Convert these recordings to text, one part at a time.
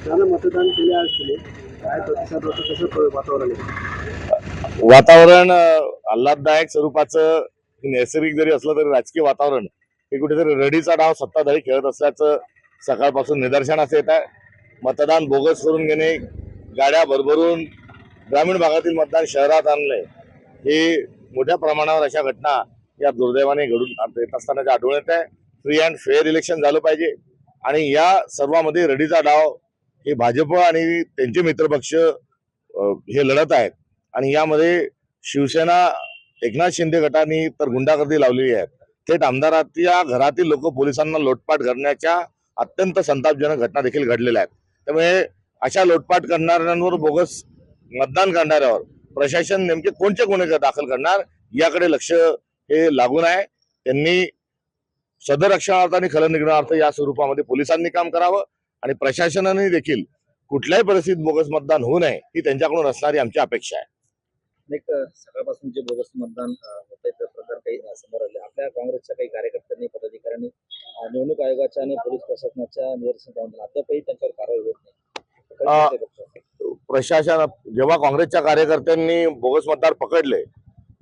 त्याला मतदान केले आज तुम्ही काय प्रतिसाद होता कसं वातावरण आहे? वातावरण आल्हाददायक स्वरूपाचं नैसर्गिक जरी असलं तरी राजकीय वातावरण हे कुठेतरी रडीचा डाव सत्ताधारी खेळत असल्याचं सकाळपासून निदर्शनास येत आहे. मतदान बोगस करून घेणे, गाड्या भरभरून ग्रामीण भागातील मतदान शहरात आणलंय, हे मोठ्या प्रमाणावर अशा घटना या दुर्दैवाने घडून येत असताना आढळून येत आहे. फ्री अँड फेअर इलेक्शन झालं पाहिजे आणि या सर्वांमध्ये रडीचा डाव हे भाजप आणि त्यांचे मित्रपक्ष हे लढत आहेत आणि यामध्ये शिवसेना एकनाथ शिंदे गटाने तर गुंडागर्दी लावलेली आहे. थेट आमदाराच्या घरातील लोक पोलिसांना लोटपाट करण्याच्या अत्यंत संतापजनक घटना देखील घडलेल्या आहेत. त्यामुळे अशा लोटपाट करणाऱ्यांवर, बोगस मतदान करणाऱ्यावर प्रशासन नेमके कोणते गुन्हे दाखल करणार याकडे लक्ष हे लागून आहे. त्यांनी सदर रक्षणार्थ आणि खलनिग्रहार्थ या स्वरूपामध्ये पोलिसांनी काम करावं आणि प्रशासनाने देखील कुठल्याही परिस्थितीत बोगस मतदान होऊ नये ही त्यांच्याकडून असणारी आमची अपेक्षा आहे. अनेक सकाळपासून जे बोगस मतदान होत आहे त्या प्रकार काही समोर आले. आपल्या काँग्रेसच्या काही कार्यकर्त्यांनी, पदाधिकाऱ्यांनी निवडणूक आयोगाच्या आणि पोलीस प्रशासनाच्या निदर्शन लावून अद्यापही त्यांच्यावर कारवाई होत नाही. प्रशासन जेव्हा काँग्रेसच्या कार्यकर्त्यांनी बोगस मतदार पकडले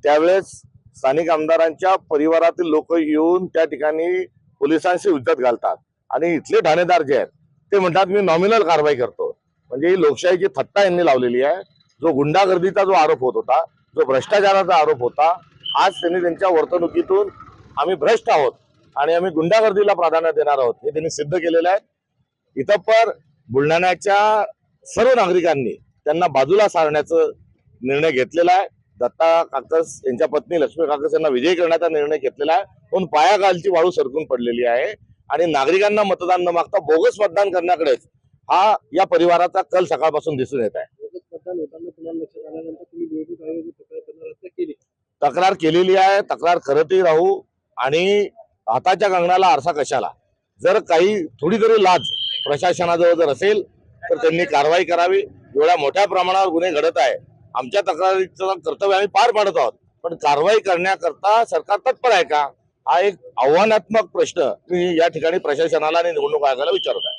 त्यावेळेस स्थानिक आमदारांच्या परिवारातील लोक येऊन त्या ठिकाणी पोलिसांशी हुज्जत घालतात आणि इथले ठाणेदार जे आहेत ते म्हणतात मी नॉमिनल कारवाई करतो. म्हणजे ही लोकशाहीची थट्टा यांनी लावलेली आहे. जो गुंडागर्दीचा जो आरोप होत होता, जो भ्रष्टाचाराचा आरोप होता, आज त्यांनी त्यांच्या वर्तणुकीतून आम्ही भ्रष्ट आहोत आणि आम्ही गुंडागर्दीला प्राधान्य देणार आहोत हे त्यांनी सिद्ध केलेलं आहे. इतपर बुलढाण्याच्या सर्व नागरिकांनी त्यांना बाजूला सारण्याचा निर्णय घेतलेला आहे. दत्ता काकस यांच्या पत्नी लक्ष्मी काकस यांना विजयी करण्याचा निर्णय घेतलेला आहे. पण पायाखालची वाळू सरकून पडलेली आहे आणि नागरिकांना मतदान न मागता बोगस मतदान करण्याकडेच हा या परिवाराचा कल सकाळपासून दिसून येत आहे. बोगस मतदान होताना तुम्हाला लक्षात आल्यानंतर तुम्ही निवडणूक आयोगाची तक्रार करणार आहात केली? तक्रार केलेली आहे, तक्रार करतही राहू आणि हाताच्या कंगणाला आरसा कशाला. जर काही थोडी तरी लाज प्रशासनाजवळ जर असेल तर त्यांनी कारवाई करावी. एवढ्या मोठ्या प्रमाणावर गुन्हे घडत आहे, आमच्या तक्रारीचं कर्तव्य आम्ही पार पाडत आहोत, पण कारवाई करण्याकरता सरकार तत्पर आहे का हा एक आव्हानात्मक प्रश्न मी या ठिकाणी प्रशासनाला आणि निवडणूक आयोगाला विचारत आहे.